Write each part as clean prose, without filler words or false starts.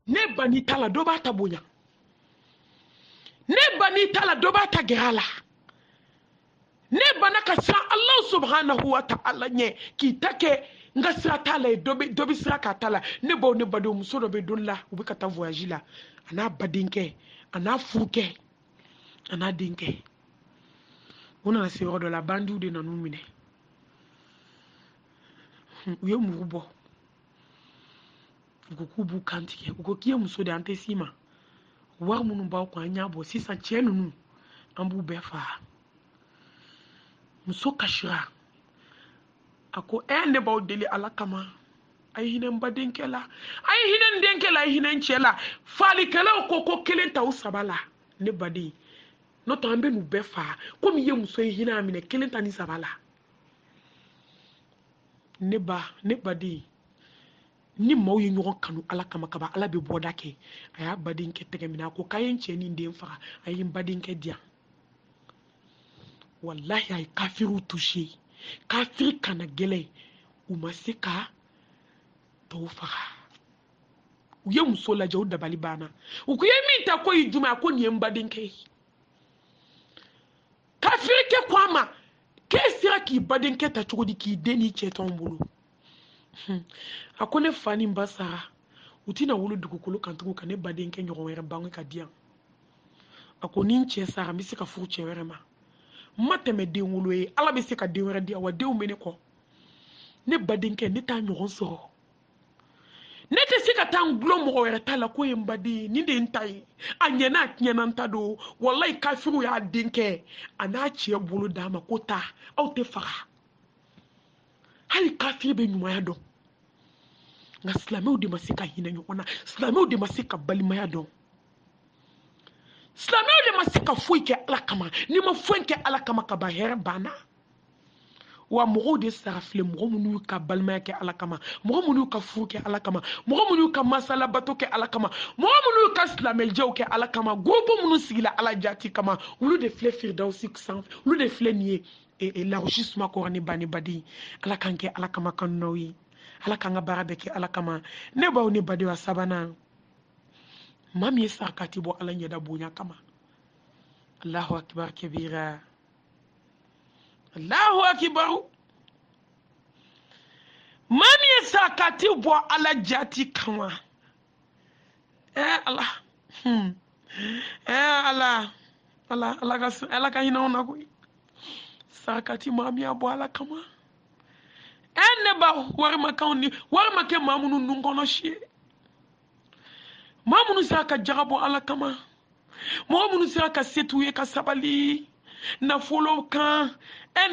ne bani tala dɔ b'a ta bonya ne bani tala dɔ b'a ta gɛrɛ a la ne bana ka siran Allah subhanahu wa ta'ala ɲɛ k'i ta kɛ n ka sira t'a la ye dɔ bɛ sira k'a ta la ne baw ne badenw muso dɔ bɛ don la u bɛ ka taa voyage la a n'a badenkɛ a n'a furukɛ a n'a denkɛ u nana se yɔrɔ dɔ la bandiw de nan'u minɛ u ye muru bɔ u ko k'u b'u kan tigɛ u ko k'i ye muso de an tɛ s'i ma wari minnu b'aw kun an y'a bɔ sisan cɛ ninnu an b'u bɛɛ faga muso kasira a ko ne b'aw deli ala kama a ye hinɛ n badenkɛ la a ye hinɛ n denkɛ la a ye hinɛ n cɛ la falikɛlaw ko kelen ta u saba la ne baden n'o tɛ an bɛ n'u bɛɛ faga komi i ye muso ye hinɛ a minɛ kelen ta ni saba la ne baden ni maaw ye ɲɔgɔn kanu ala kama kaba ala bɛ bɔda kɛ a y'a badenkɛ tɛgɛ minɛ a ko k'a ye n cɛ ni n den faga a ye n badenkɛ di yan wallahi a ye kafiriw touché kafiri kana gɛlɛn u ma se ka tɔw faga u ye muso lajɛ u dabali banna u ko i ye min ta ko ye jumɛn a ko nin ye n badenkɛ ye kafirikɛ ko a ma k'e sera k'i badenkɛ ta cogo di k'i den n'i cɛ t'anw bolo a ko ne fa ni n ba sara u tɛna wolo dugukolo kan tugun ka ne badenkɛ ɲɔgɔn wɛrɛ bange ka di yan a ko ni n cɛ sara n bɛ se ka furu cɛ wɛrɛ ma n ma tɛmɛ den wolo ye ala bɛ se ka den wɛrɛ di yan wa denw bɛ ne kɔ ne badenkɛ ne t'a ɲɔgɔn sɔrɔ ne tɛ se ka taa n gulon mɔgɔ wɛrɛ ta la ko ye n baden ye nin de ye n ta ye a ɲɛna a tiɲɛna n ta don wallahi kafiriw y'a denkɛ a n'a cɛ bolo d'a ma ko taa aw tɛ faga hali kafiri bɛ ɲumanya dɔn nka silamɛw de ma se ka hinɛ ɲɔgɔn na silamɛw de ma se ka balimaya dɔn silamɛw de ma se ka foyi kɛ ala kama ni ma foyi kɛ ala kama ka ban hɛrɛ banna wa mɔgɔw de sara filɛ mɔgɔ minnu y'u ka balimaya kɛ ala kama mɔgɔ minnu y'u ka furu kɛ ala kama mɔgɔ minnu y'u ka masalabato kɛ ala kama mɔgɔ minnu y'u ka silamɛjɛw kɛ ala kama groupe minnu sigila ala jati kama olu de filɛ firidausi sanfɛ olu de filɛ nin ye larosi suma kɔrɔ ni bani baden ala k'an kɛ ala kama kanunaw ye ala k'an ka baara bɛɛ kɛ ala kama ne baw ne badenw a sabanan maa min ye sarakati bɔ ala ɲɛda bonya kama allahu akibar kabira allahu akibar maa min ye sarakati bɔ ala jati kama ala ala ka hinɛ na koyi sarakati maa min y'a bɔ ala kama ne ba warimakanw ni warima kɛ maa minnu nun kɔnɔ si ye maa minnu sera ka jaga bɔ ala kama mɔgɔ minnu sera ka se t'u ye ka sabali nafolo kan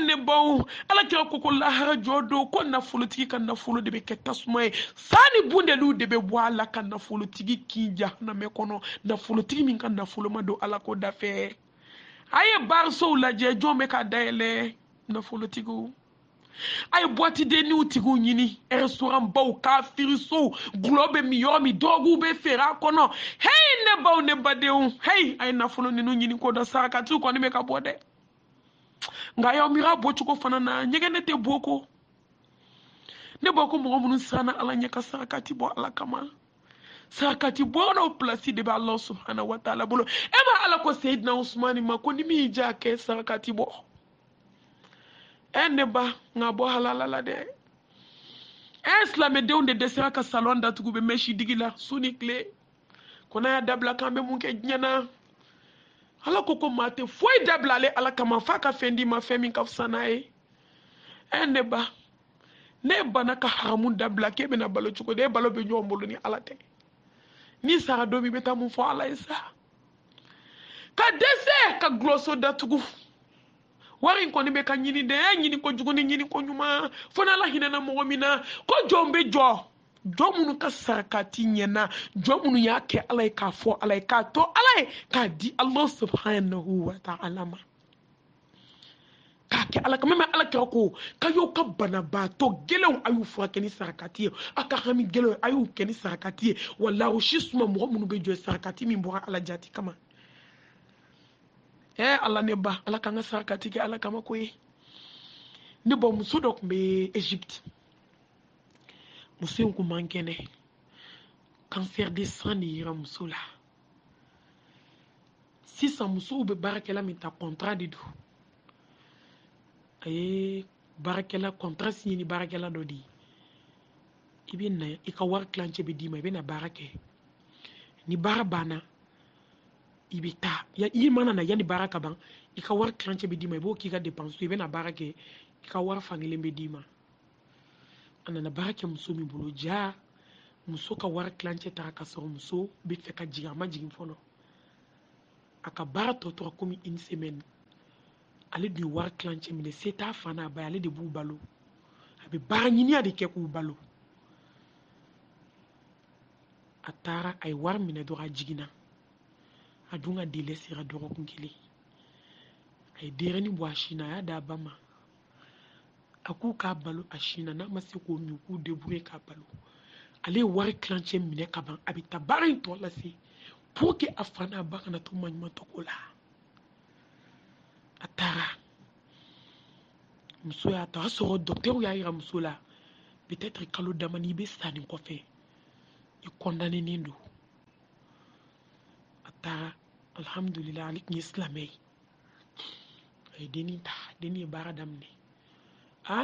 ne baw ala kira ko lahara jɔ don ko nafolotigi ka nafolo de bɛ kɛ tasuma ye sani bundeliw de bɛ bɔ a la ka nafolotigi kin jahanamɛ kɔnɔ nafolotigi min ka nafolo ma don ala ko dafɛ a ye barisow lajɛ jɔn bɛ ka dayɛlɛ nafolotigiw a ye boîte de nuit tigiw ɲini restaurant baw kafirisow gulɔ bɛ min yɔrɔ min dɔgɔw bɛ feere a kɔnɔ hey ne baw ne badenw hey a ye nafolo ninnu ɲini ko dɔ sarakatiw kɔni bɛ ka bɔ dɛ nka y'aw miiri a bɔcogo fana na ɲɛgɛnɛ tɛ bɔ ko ne b'a ko mɔgɔ minnu siranna ala ɲɛ ka sarakati bɔ ala kama sarakati bɔ n'o place de bɛ ala subhanahu wa ta'ala bolo e ma ala ko seyidina usmani ma ko ni min y'i diya kɛ sarakati bɔ ne ba nka bɔ halala la dɛ silamɛdenw de dɛsɛra ka salon datugu bɛ mɛsi digi la su ni tile ko n'a y'a dabila k'an bɛ mun kɛ diɲɛ na ala ko maa tɛ foyi dabila ale ala kama f'a ka fɛn d'i ma fɛn min ka fisa n'a ye ne ba ne bana ka haramu dabila k'e bɛna balo cogo di e balo bɛ ɲɔgɔn bolo ni ala tɛ ni sara don min bɛ taa mun fɔ ala ye sa ka dɛsɛ ka gulɔso datugu wari in kɔni bɛ ka ɲini dɛ ɲini ko jugu ni ɲini ko ɲuman fo n'ala hinɛna mɔgɔ min na ko jɔn bɛ jɔ jɔn minnu ka sarakati ɲɛna jɔn minnu y'a kɛ ala ye k'a fɔ ala ye k'a to ala ye k'a di ala subhanahu wa ta'ala ma k'a kɛ ala kama mɛ ala kɛra ko ka y'o ka banabaatɔ gɛlɛnw a y'u furakɛ ni sarakati ye a ka hami gɛlɛnw a y'u kɛ ni sarakati ye walahi o si suma mɔgɔ minnu bɛ jɔ sarakati min bɔra ala jati kama ala ne ba ala k'an ka sarakati kɛ ala kama ko ye ne ba muso dɔ tun bɛ Egypte muso in kun man kɛnɛ cancer de sang de yira muso la sisan musow bɛ baarakɛla min ta contrat de don a ye baarakɛla contrat signé ni baarakɛla dɔ de ye i bɛ na i ka wari tilancɛ bɛ d'i ma i bɛ na baara kɛ ni baara banna i bɛ taa i mana na yanni baara ka ban i ka wari tilancɛ bɛ d'i ma i b'o k'i ka dépense i bɛ na baara kɛ i ka wari fankelen bɛ d'i ma a nana baara kɛ muso min bolo ja muso ka wari tilancɛ taara ka sɔrɔ muso bɛ fɛ ka jigin a ma jigin fɔlɔ a ka baara tɔ tora komi une semaine ale dun ye wari tilancɛ minɛ se t'a fa n'a ba ye ale de b'u balo a bɛ baara ɲiniya de kɛ k'u balo a taara a ye wari minɛ dɔrɔn a jiginna a dun ka délai sera dɔgɔkun kelen a ye denyɛrɛnin bɔ a sin na a y'a d'a ba ma a k'u k'a balo a sin na n'a ma se k'o min k'u débrouiller k'a balo ale ye wari tilancɛ minɛ ka ban a bɛ taa baara in tɔ lase pour que a fa n'a ba kana to maɲumantɔ ko la a taara muso y'a ta o y'a sɔrɔ docteur y'a yira muso la peut-être kalo dama n'i bɛ sa nin kɔfɛ i condamnénen don a taara alhamdulillah ale tun ye silamɛ ye a ye dennin ta dennin ye baara daminɛ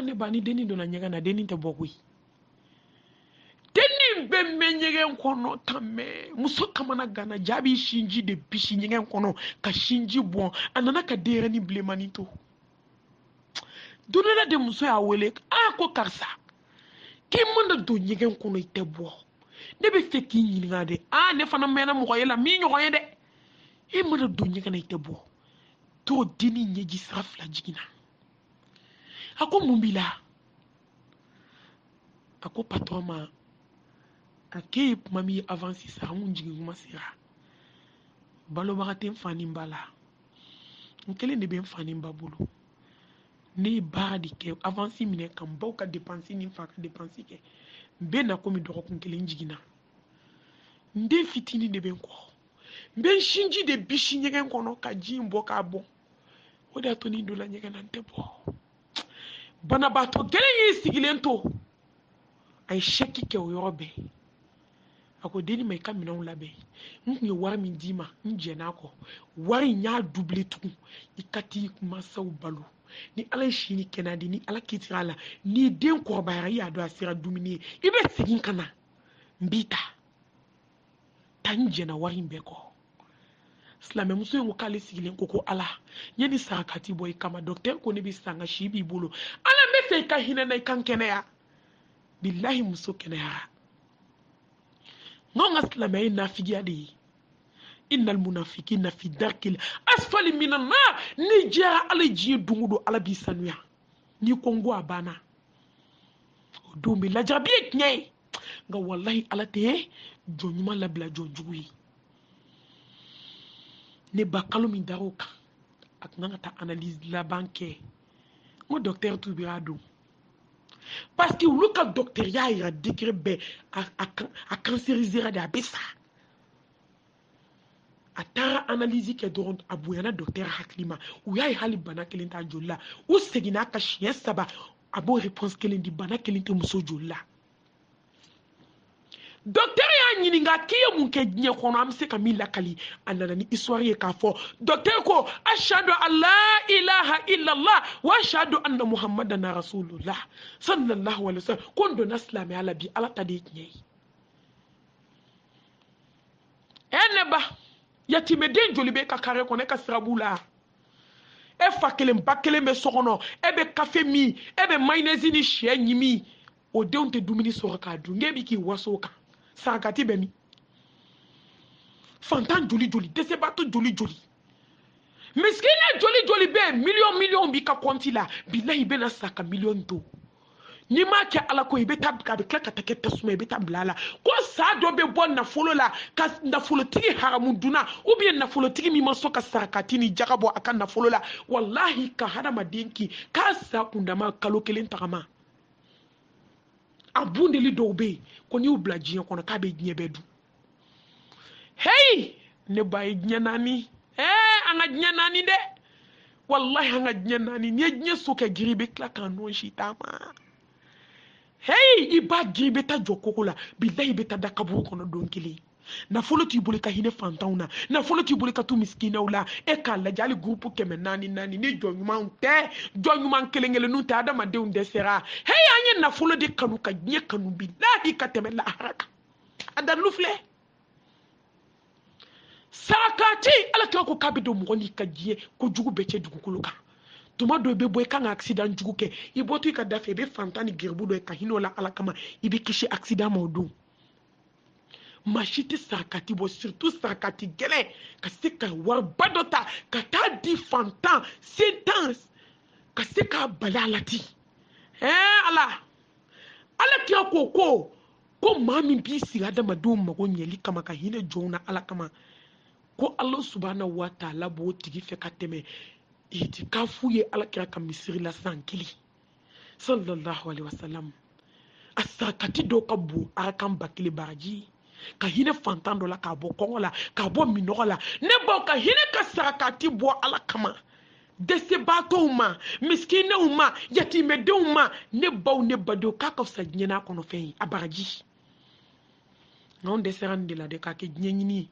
ne ba ni dennin donna ɲɛgɛn na dennin tɛ bɔ koyi dennin bɛ mɛn ɲɛgɛn kɔnɔ tan mɛ muso kamana gana jaabi sinji de bisi ɲɛgɛn kɔnɔ ka sinji bɔn a nana ka denyɛrɛnin bilenmanin to don dɔ la de muso y'a wele ko karisa k'i mana don ɲɛgɛn kɔnɔ i tɛ bɔ ne bɛ fɛ k'i ɲininka de ne fana mɛnna mɔgɔ ye la min ɲɔgɔn ye dɛ e mana don ɲɛgɛn na i tɛ bɔ to dennin ɲɛji sira fila jiginna a ko mun b'i la a ko patron ma a k'e ye kuma min ye avant sisan n kun jigin kuma sera balobaga tɛ n fa ni n ba la n kelen de bɛ n fa ni n ba bolo ne ye baara de kɛ avance minɛ ka n baw ka dépense ni n fa ka dépense kɛ n bɛ na komi dɔgɔkun kelen jiginna n den fitinin de bɛ n kɔ n bɛ n sinji de bisi ɲɛgɛn kɔnɔ ka ji in bɔ k'a bɔn o de y'a to ni n donna ɲɛgɛn na n tɛ bɔ banabaatɔ gɛlɛn y'i sigilen to a ye chèque kɛ o yɔrɔ bɛɛ a ko denni ma i ka minɛnw labɛn n kun ye wari min d'i ma n jɛn'a kɔ wari in y'a doublé tugun i ka t'i mansaw balo ni ala ye si ni kɛnɛya di ni ala kitira a la ni den kɔrɔbayara i y'a dɔn a sera dumuni ye i bɛ segin ka na n b'i ta n jɛnna wari in bɛɛ kɔ silamɛmuso in ko k'ale sigilen ko ala yanni sarakati bɔ i kama docteur ko ne bɛ san ka si b'i bolo ala n bɛ fɛ i ka hinɛ na i ka n kɛnɛya bilahi muso kɛnɛyara n'anw ka silamɛya ye nafigiya de ye innal munafikina fi darkil asfali minan nar ni jɛra ala diɲɛ don o don ala b'i sanuya n'i ko n ko a banna o don bɛ lajarabi ye tiɲɛ ye nka wallahi ala tɛ jɔn ɲuman labila jɔn jugu ye ne ba kalo min dar'o kan a tun kan ka taa analyse laban kɛ n ko docteur tu b'a don parce que olu ka docteur y'a yira décret bɛɛ a cancérisera de a bɛ sa a taara analyse kɛ dɔrɔn a bonyana docteur hakili ma u y'a ye hali bana kelen t'a joli la u seginna ka siɲɛ 3 a b'o réponse kelen di bana kelen tɛ muso joli la docteur y'a ɲininka k'i ye mun kɛ diɲɛ kɔnɔ an bɛ se ka min lakali a nana ni histoire ye k'a fɔ docteur ko ashhadu an la ilaha illallah wa ashhadu anna muhammadan rasulullah sallallahu alaihi wasallam ko n donna silamɛya la bi ala ta de ye tiɲɛ ye ne ba yatimɛden joli bɛ ka carré kɔnɔ e ka sirabu la e fa kelen ba kelen bɛ so kɔnɔ e bɛ café min e bɛ mayonnaise ni sɛ ɲimi o denw tɛ dumuni sɔrɔ k'a dun e bɛ k'i waso o kan sarakati bɛ min fantan joli joli dɛsɛbaatɔ joli joli miskina joli joli bɛ miliyɔn b'i ka compte la bilahi i bɛna sa ka miliyɔn to n'i m'a kɛ ala ko i bɛ taa a bɛ tila ka taa kɛ tasuma i bɛ taa bila a la ko sa dɔ bɛ bɔ nafolo la ka nafolotigi haramu dunna ou bien nafolotigi min ma sɔn ka sarakati ni jaga bɔ a ka nafolo la wallahi ka hadamaden kin k'a sa kundama kalo kelen tagama a bundeli dɔw bɛ yen ko n'i y'u bila diɲɛ kɔnɔ k'a bɛ diɲɛ bɛɛ dun hey ne ba ye diɲɛ naani an ka diɲɛ naani dɛ wallahi an ka diɲɛ naani n'i ye diɲɛ so kɛ giri i bɛ tila k'a nɔ si taama hey iba gin beta jokoko la billahi beta da kaburu kono don kili nafolo ti bole ka hine fantanw na nafolo ti bole ka tu miskinaw la e ka lajɛ hali groupe kɛmɛ naani naani ni jɔnɲumanw tɛ jɔnɲuman kelen-kelenninw tɛ adamadenw dɛsɛra hey an ye nafolo de kanu ka diɲɛ kanu billahi ka tɛmɛ lahara kan a dalilu filɛ sarakati ala kira ko k'a bɛ don mɔgɔ n'i ka diɲɛ ko jugu bɛɛ cɛ dugukolo kan tuma dɔ i bɛ bɔ i kan ka accident jugu kɛ i bɔtɔ i ka da fɛ i bɛ fantan ni garibu dɔ ye ka hinɛ o la ala kama i bɛ kisi accident ma o don maa si tɛ sarakati bɔ surtout sarakati gɛlɛn ka se ka wariba dɔ ta ka taa di fantan sentan ka se k'a bali a la ten ala kira ko maa min b'i sigi adamadenw mago ɲɛli kama ka hinɛ jɔnw na ala kama ko ala subhanahu wa ta'ala b'o tigi fɛ ka tɛmɛ itikafu ye ala kira ka misiri la san kelen sallallahu alaihi wasallam a sarakati dɔw ka bon ala kan ba kelen baraji ka hinɛ fantan dɔ la k'a bɔ kɔngɔ la k'a bɔ minɔgɔ la ne baw ka hinɛ ka sarakati bɔ ala kama dɛsɛbaatɔw ma miskinɛw ma yatimɛdenw ma ne baw ne badenw k'a ka fisa diɲɛ n'a kɔnɔfɛn ye a baraji n'anw dɛsɛra nin de la de k'a kɛ diɲɛ ɲini ye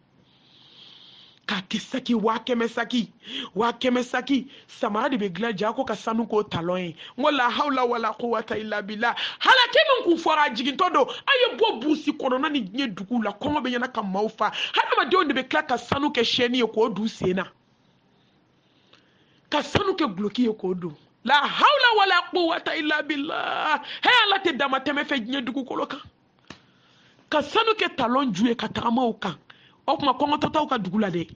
k'a kɛ saki 100 saki samara de bɛ dilan ja ko ka sanu k'o talon ye n ko la hawla wala quwwata illa billah halaki min kun fɔra a jigintɔ don a ye bɔ burusi kɔnɔna ni diɲɛ duguw la kɔngɔ bɛ ɲɛna ka maaw fa hadamadenw de bɛ tila ka sanu kɛ sɛni ye k'o don sen na ka sanu kɛ guloki ye k'o don la hawla wala quwwata illa billah he ala tɛ dama tɛmɛ fɛ diɲɛ dugukolo kan ka sanu kɛ talon ju ye ka tagama o kan o kuma kɔngɔtɔtaw ka dugu la dɛ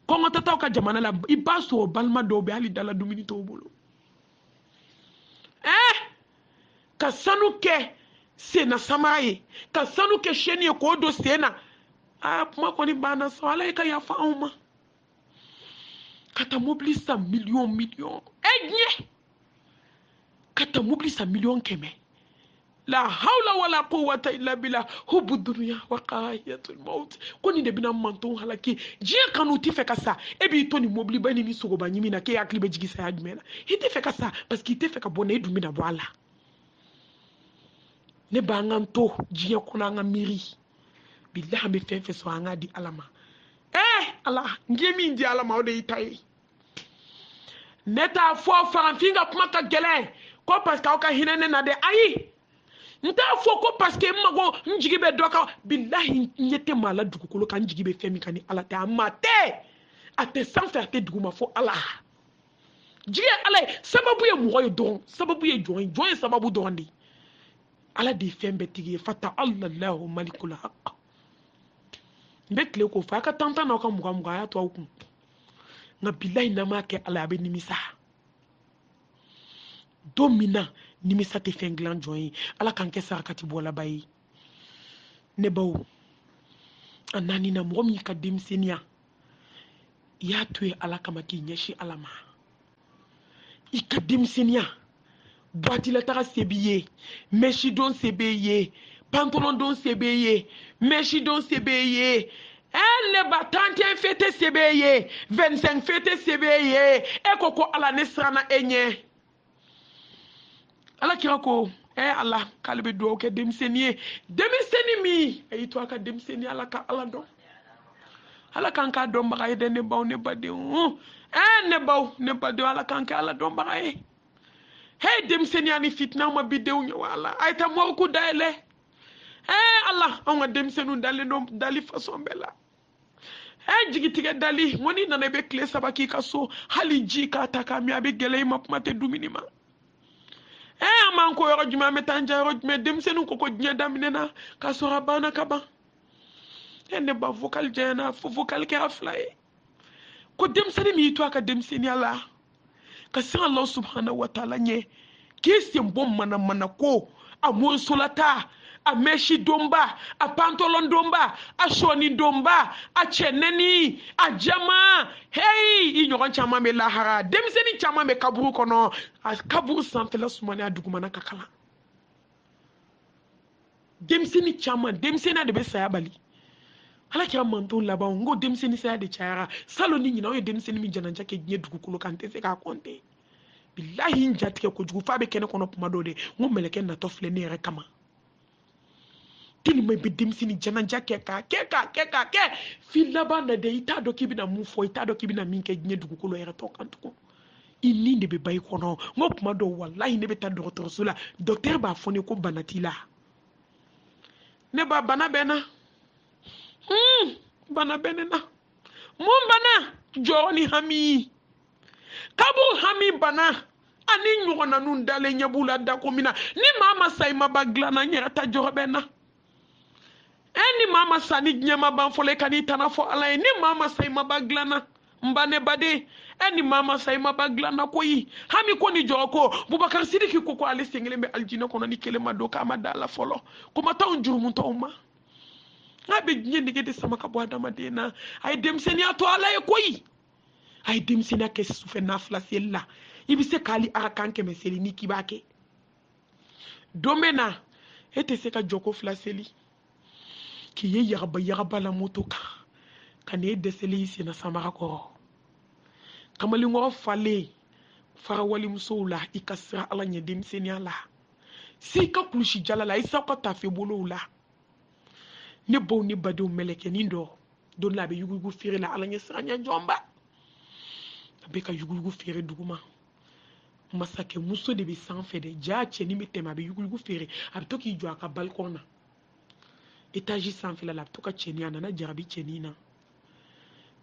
kɔngɔtɔtaw ka jamana la i b'a sɔrɔ balima dɔw bɛ hali dala dumuni t'o bolo ka sanu kɛ senna samara ye ka sanu kɛ sɛni ye k'o don sen na kuma kɔni banna sɔn ala ye ka yafa anw ma ka taa mobili san miliyɔn diɲɛ ka taa mobili san miliyɔn 100 la hawla wala quwwata illa billah hubu dunya wa qahiyatul maut ko ni de bina manton halaki diɲɛ kanu tɛ fɛ ka sa e b'i to ni mobili ba ni sogoba ɲimi na k'e hakili bɛ jigi saya jumɛn na i tɛ fɛ ka sa parce que i tɛ fɛ ka bɔ na i dun bɛna bɔ a la ne b'an ka to diɲɛ kɔnɔ an ka miiri billahi an bɛ fɛn fɛn sɔrɔ an k'a di ala ma ala n ye min di ala ma o de y'i ta ye ne t'a fɔ farafin ka kuma ka gɛlɛn ko parce que aw ka hinɛ ne na dɛ ayi n t'a fɔ ko parce que n mago n jigi bɛ dɔ kan billahi n ɲɛ tɛ maa la dugukolo kan n jigi bɛ fɛn min kan ni ala tɛ a maa tɛ a tɛ sanfɛ a tɛ duguma fo ala jigi ye ala ye sababu ye mɔgɔ ye dɔrɔn sababu ye jɔn ye sababu dɔrɔn de ala de ye fɛn bɛɛ tigi ye fata allahu malikul haq n bɛ tile k'o fɔ a ka tantan n'aw ka mugan a y'a to aw kun nka billahi n'a m'a kɛ ala a bɛ nimisa don min na nimisa tɛ fɛn dilan jɔn ye ala k'an kɛ sarakati bɔlaba ye ne baw a naaninan mɔgɔ min ka denmisɛnniya i y'a to ye ala kama k'i ɲɛsin ala ma i ka denmisɛnniya buwatilataga se b'i ye mɛsidon se b'i ye pantalondon se b'i ye mɛsidon se b'i ye ne ba 31 fête se b'i ye 25 fête se b'i ye e ko ko ala ne siranna e ɲɛ ala kira ko ala k'ale bɛ dugawu kɛ denmisɛnnin ye denmisɛnnin min a y'i to a ka denmisɛnnin ala ka ala dɔn ala k'an k'a dɔnbaga ye dɛ ne baw ne badenw ne baw ne badenw ala k'an kɛ ala dɔnbaga ye denmisɛnninya ni fitina ma bi denw ye wa ala a ye taa mɔriku dayɛlɛ ala anw ka denmisɛnninw dalen don dali façon bɛɛ la jigitigɛ dali n ko n'i nana i bɛ tile 3 k'i ka so hali ji k'a ta k'a min a bɛ gɛlɛya i ma kuma tɛ dumuni ma an m'an ko yɔrɔ jumɛn an bɛ taa an ja yɔrɔ jumɛn denmisɛnninw ko diɲɛ daminɛna k'a sɔrɔ a banna ka ban ne ba vocal janyana fo vocal kɛra 2 ye ko denmisɛnnin min y'i to a ka denmisɛnniya la ka sin Allah subhanahu wa ta'ala ɲɛ k'i sen bɔ mana ko a morisolata a mɛsi donba a pantalon donba a sɔni donba a cɛnɛni a jama i ɲɔgɔn caman bɛ lahara denmisɛnnin caman bɛ kaburu kɔnɔ a kaburu sanfɛla sumani a dugumana ka kalan denmisɛnnin caman denmisɛnniya de bɛ saya bali ala kɛra mantonw laban n ko denmisɛnnin saya de cayara salon ni ɲinan aw ye denmisɛnnin min jɛnnaja kɛ diɲɛ dugukolo kan n tɛ se k'a compter billahi njatike ko jugu fa be kene kono puma do de ngo meleke na to fle ne yɛrɛ kama tilima be demsini jananja ke fi laban na de ita do kibina mu fo ita do kibina min ke nye dugukolo yɛrɛ to kan tuko inni de be bayi kono ngo puma do wallahi ne be ta docteur la docteur ba fo ne ko banatila ne ba bana bena bana benena mun bana joni hami kabu hami bana ani nyugona nun dale nyabula da komina ni mama say mabagla na nyata jorobena eni mama sani nyama ban fole kani tana fo ala ni mama say mabagla na mbane bade eni mama say mabagla na koyi hami ko ni joko Boubacar Sidiki ko ali singile be aljina kono ni kelema do kama dala folo kuma taw njurmu tawma ngabe nyende gede sama ka boada madena ay dem senia to ala e koyi ay dem senia ke sufe na flasella ibi se kali arakanke meseli ni kibake domena ete se ka joko flaseli ki ye yaraba la motoka kane deseli sina samara ko kamali ngo fale fara wali musula ikasra ala nya dem senia la si ka kulushi jalala isa ko tafe bolo la ne bo ni bado meleke ni ndo don la be yugu fere la ala nya sanya jomba be ka yugu fere duguma masake muso de be sanfɛ de ja cheni mi tema be yugu fere abto ki jo aka balkona étage sanfɛ la to ka cheni ana na jarabi cheni na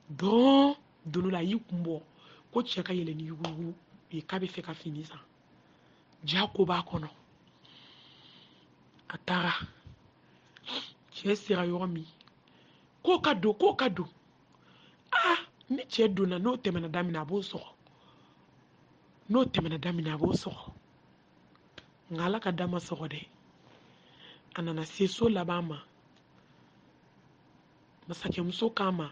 don donu la yikumbo ko cheka yele ni yugu e ka be fe ka finisa ja ko ba kono atara che sira yomi ko kado ni che dona no temena damina bo so no temena damina bo so ngala ka dama so de anana seso labama masake muso kama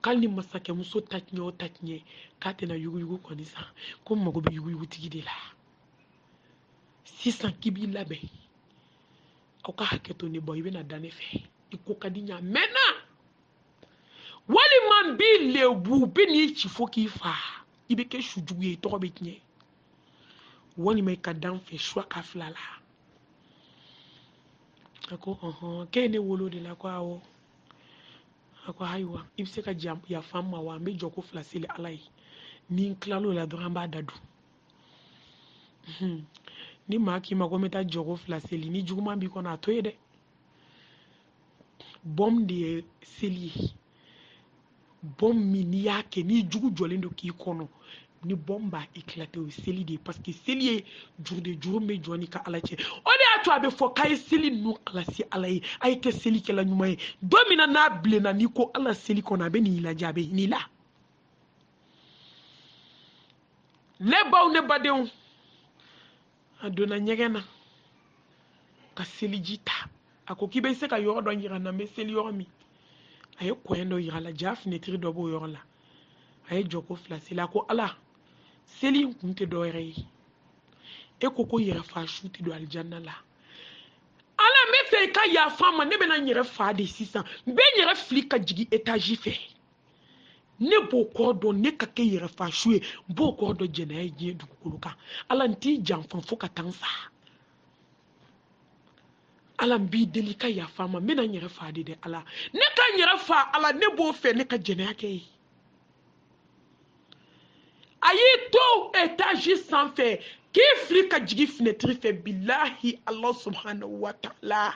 kalni masake muso tatnye katena yugu konisa ko mago be yugu tigide la 600 kibi labe oka haketo ni boy bena dane fe iko kadinya mena wali man bi lebu beni chifo ki fa ibe ke shujuye to be tinye woni me kadam fe shwa ka flala ako kene wolo de la kwa o ako haywa ibse ka jam ya fama wa me joko flasile alai ni klalo la dramba dadu ni maki magometa joko flasile ni juguma bi kona toyede bom de seli bom mini yake ni jugu jolendo ki kono ni bomba éclaté au seli de parce que seli jour de jour me joni ka alache ode atu abe fo kay seli nu ala si alay ay ke seli ke la nyumay domina na blena ni ko ala seli kona be ni la jabe ni la le baw ne badew adona nyegena ka seli jita ako kibe se ka yoro don yira na me seli yoro mi ay ko endo yira la jaf netri do bo yoro la ay joko flasi la ko ala seli kunte do rey e ko yira fa shuti do aljanna la ala me fe ka ya fama ne be na yira fa de 600 be yira flika jigi étage fe ne bo ko do ne ka ke yira fa shué bo ko do jena ay je du kuluka ala nti jamfan fo ka tansa ala bi delika ya fama me na yira fa de ala ne ka yira fa ala ne bo fe ne ka jena yake ayi to étage sans fait qui flika jigi fenêtre fait billahi Allah subhanahu wa ta'ala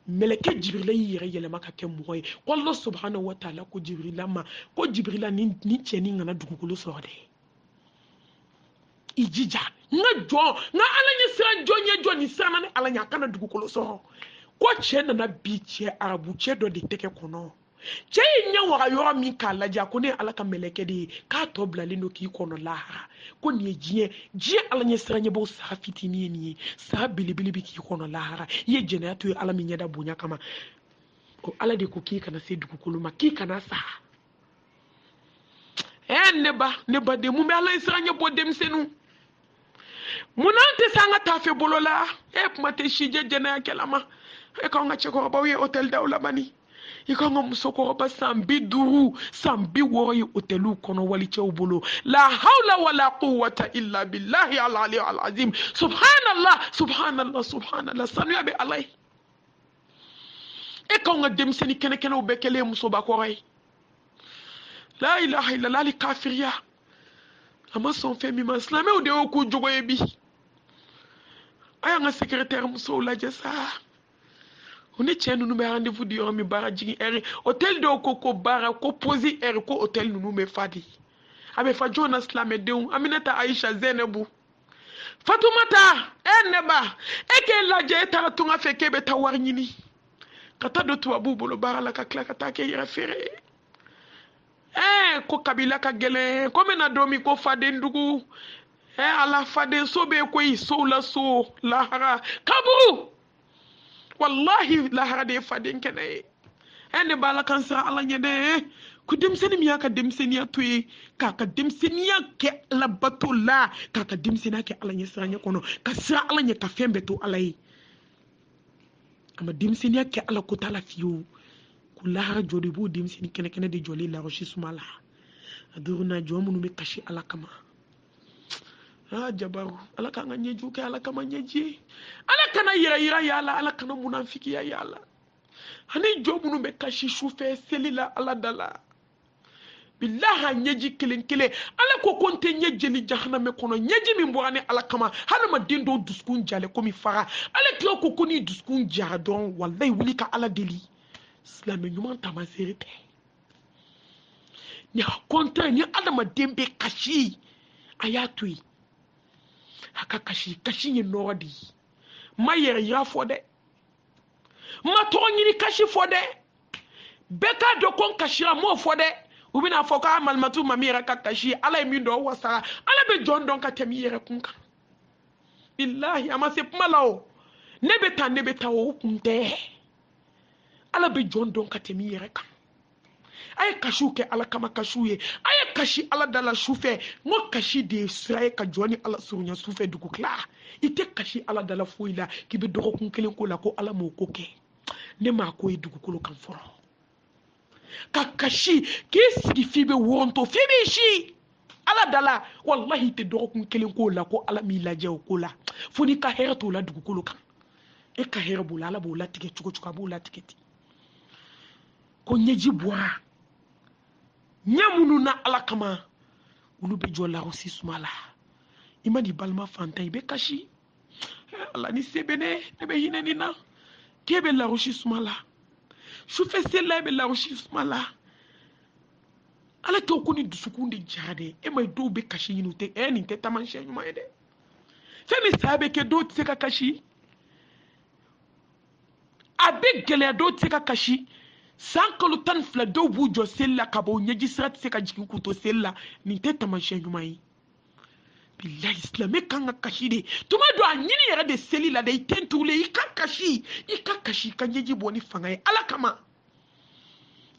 meleke jibrila yire yelema ka ke moy ko Allah subhanahu wa ta'ala ko jibrila ni cheni ngana dugukulu sorde ijija nga ala ni sira jo ni sira na ala nya kana dugukulu so ko chena na biche arabu che do de teke kono che nya wa yo mi kala ja ko ne ala ka meleke de ka to blali no ki kono lahara ko ni jiye ala nya sira nya bo sa fitini ni sa bilibili bi ki kono lahara ye jenatu ala mi nya da bunya kama ko ala de ko ki kana se dugukulu ma ki kana sa ne ba de mu be ala sira nya bo dem senu munante sanga tafe bolola kuma te shije jena kelama e ka nga cheko ba wi hotel dawla bani ikanga musokoroba sambi duru sambi woro hotelu kono wali cew bolo la hawla wala quwwata illa billahi al-ali al-azim subhanallah subhanallah subhanallah sanu yabe alay e kanga dem seni kene kene o bekele muso ba ko ray la ilaha illallah li kafiriya ama son femi ma islamé o de o ko jogo e bi aya nga secrétaire muso la jessa on est tient nous me rendez-vous di mi bara jigi eri hôtel do ko bara ko posi eri ko hôtel nous me fadi abe fa Jonas Lamé deun Aminata Aisha Zenebu Fatoumata eneba eke la je ta tunga feke be ta warnyini kata do to abu bolo bara la ka klaka ta ke référé ko kabila ka gele ko mena domi ko fade ndugu ala fade so be ko yi so la so lahara kaburu wallahi lahara de fade kene ene bala kan sa ala nyede ku dem seni mi aka dem seni atoy ka dem seni ke la batola ka dem seni ke ala nyesra nyakono ka sra ala nya ka fembe to alai ama dem seni ke ala ko tala fiyo ku lahara jodi bu dem seni kene kene de joli la rochi sumala aduruna jomu no me kashi ala kama jabaru ala ka nyeju ke ala kama nyeji ala kana yira ya ala kana munafiki ya ala hani jomu no me kashi shufe selila ala dala billaha nyeji kelenkele ala ko konte nyeji ni jahannam kono nyeji mi mbwani ala kama hala ma dindo duskun jale ko mi fara ala klo ko koni duskun jadon wallahi wuli ka ala deli islam nyuma tama serite ni konta ni adama dembe kashi ayatui haka kashi ni nodi mayer ya fode ma to ni kashi fode beka do kon kashira mo fode ubina foka malmatu mamira ka kashi ala mi do wasara ala be jondon ka temiyere kunka billahi ama se malao nebe ta o kunte ala be jondon ka temiyere kan ay kashu ke ala kama kashuye ay kashi ala dala shufe mo kashi de sray ka joni ala surunya sufe dugu kla ite kashi ala dala foila ki be dogo kun kelen ko la ko ala mo ko ke ne ma ko dugu ko kan foro ka kashi ki sigi fibe wonto fibe shi ala dala wallahi te dogo kun kelen ko la ko ala mi laje ko la foni ka herato la dugu ko kan e ka hera bola ala bola tike chuko chuka bola tiketi ko nyeji boa nyamunu na ala kama ulu be jola aussi sumala imani balma fanta ibe kashi ala ni sebene nebe hineni na kebe la roshi sumala shufe sella be la roshi sumala ala to kuni dusukunde jade e may do be kashi yinu te eni te tamanche nyuma ede femi sabe ke do tseka kashi abe gele do tseka kashi sankalo tan fla do bujo sella kabo nyaji srat seka jikin kuto sella ni te tamanche nyuma yi billahi islamique kanga kashide tuma do anyini yara de seli la de tentule ikakashi ka nyeji boni fangaye ala kama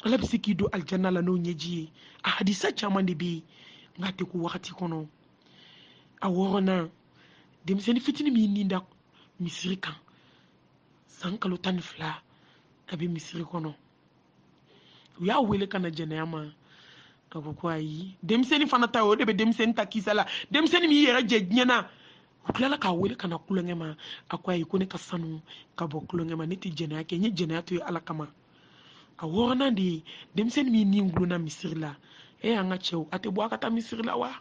ala bisiki do aljanna la no nyeji a hadisa chama de bi ngate ku wakati kono a worona dem seni fitini mi ninda misrika sankalo tan fla abi misri kono ya wele kana jenema ko ko ayi dem seni fana tawo de be dem seni takisala dem seni mi yera je nyana kulala ka wele kana kulongema akwa yi kone ka sanu ka bo kulongema niti jena yake nyi jena yato ala kama a worona ndi dem seni mi ningulu na misirla e anga chew ate bo akata misirla wa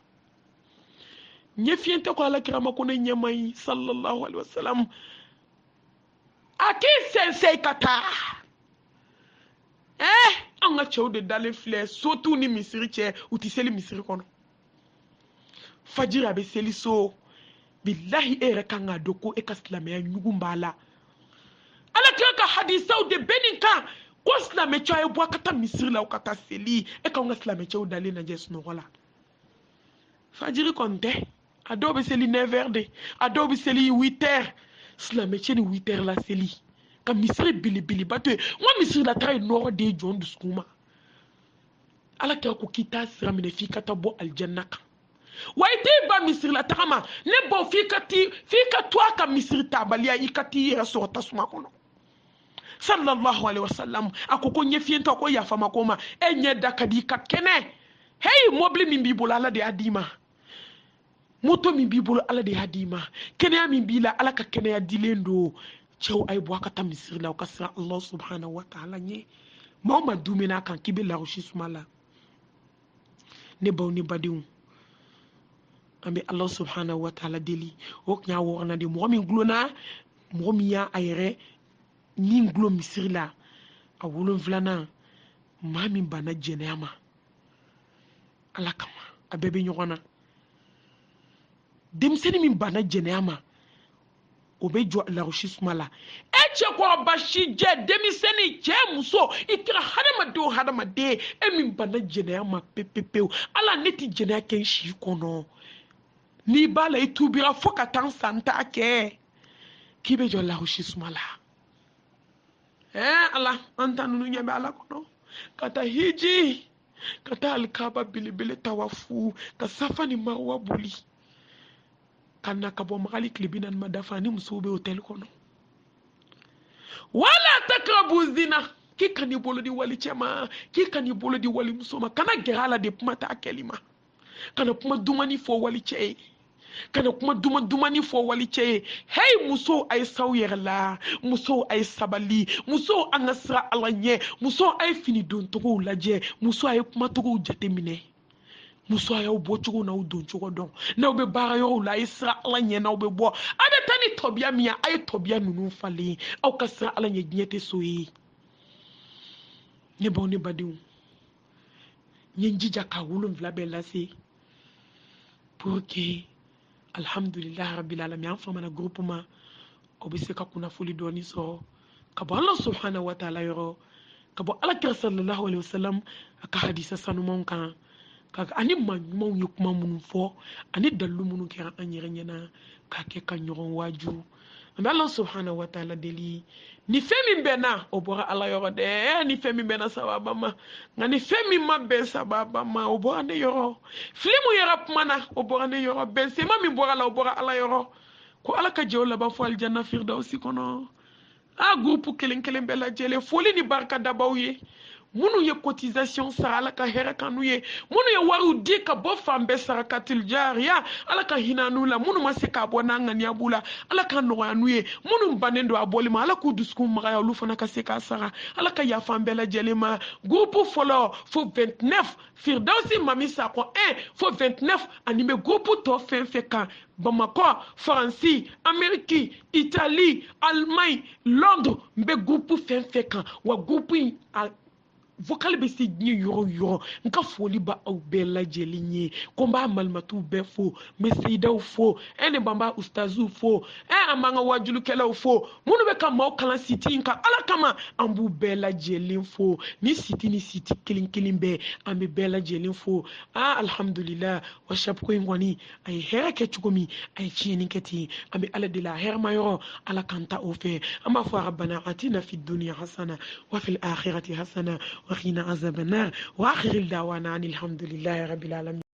nyefiente ko ala kirama ko ne nyamai sallallahu alaihi wasallam aki sensei kata anga chew de dale fle sotu ni misiri che utiseli misiri kono fajira be seli so billahi ere kanga doko e kaslame ya nyugumbala ala kaka hadisa de beninka ko slame cha e bo kata misiri la ukata seli e kanga slame cha dale na jes no wala fajiri konte adobe seli 9h adobe seli 8h slame cha ni 8h la seli ka misiri bili batwe wa misiri la tray nord de jon duskuma ala ka ko kita siramine fika tabo aljanna waiti ba misiri la takama ne bon fika to ka misiri tabalia ikati yera sorta suma kono sallallahu alaihi wasallam akoko nye fienta ko ya fama koma enye dakadi ka kene hey mobli min bi bolo ala de adima moto min bi bolo ala de adima kene min bi la ala ka kene ya dilendo cew ay bo ka tamisir la ka sira Allah subhanahu wa ta'ala nye mawma dumina kan kibe la rushi sumala ne baw ni badiw ambe Allah subhanahu wa ta'ala deli o knya wo na de mo min glona mo mi ya ayre ni nglo misir la a wolon vlana mami bana jenema ala kama abebe nyogona demseni min bana jenema obe jo la rushisma la eche ko bashi je demiseni je muso ikira hadama de min bana jenema pepepe ala neti jenea ken shi kono ni bala itubira foka tan santa ke kibe jo la rushisma la ala anta nunu nyabe ala kono kata hiji kata alkaba bilibili tawafu ka safani mawa buli kana kabo magali klibinan madafani musube hotel kono wala takrabu zina kika ni bolo di wali chema kika ni bolo di wali musoma kana gerala de pumata akelima kana puma dumani fo wali chei kana kuma dumani fo wali chei hey muso ay sawyer la muso ay sabali muso angasra alanye muso ay fini don togo laje muso ay kuma togo jatemine muso ay obo togo na udon togo don na obe bara yo la isra alanye na obe bo abe tani tobia mia ay tobia nunu fali au kasra alanye nyete soyi ne boni badiou nyenjija ka wulum vlabe lasi pour que alhamdulillah rabbil alamin famana groupement obiseka kuna fuli doni so kabo Allah subhanahu wa ta'ala yoro kabo alakira sallallahu alaihi wasallam aka hadisa sanu mon kan kaka ani man yukuma mun fo ani dallu mun kira anyere nyana ka ke kan yoron waju Allah subhanahu wa ta'ala deli ni femi bena obora Allah yoro de ni femi bena sababa ma ngani femi mabbe sababa ma obora ne yoro flimu yara mana obora ne yoro ben se mami bora la obora Allah yoro ko ala ka jewla ba fo aljanna firdausi kono a groupe kelen bela jele foli ni barka dabawye munu ye cotisation sara ala ka hera kanu ye munu ye waru di ka bo fambe sara katil jariya ala ka hinanu la munu ma se ka bo na ngani abula ala ka no anu ye munu banendo aboli ma ala ku dusku ma ya lu fana ka se ka sara ala ka ya fambe la jelema groupe folo fo 29 firdausi mami sa ko fo 29 anime groupe to fe kan Bamako, France, Amérique, Italie, Allemagne, Londres, mbe groupe fe kan wa groupe vocal be si ni yoro nka foli ba au bella jelinye komba malmatu be fo mesida fo ene bamba ustazu fo amanga wajulu kela fo munu be kam maw kala city nka ala kama ambu bella jelin fo ni city kilin be ambe bella jelin fo alhamdulillah wa shabko ngwani ay herake chukomi ay chini keti ambe ala de la herma yoro ala kanta ofe ama fa rabbana atina fid dunya hasana wa fil akhirati hasana وقنا عذاب النار واخر الدعوانا عن الحمد لله رب العالمين.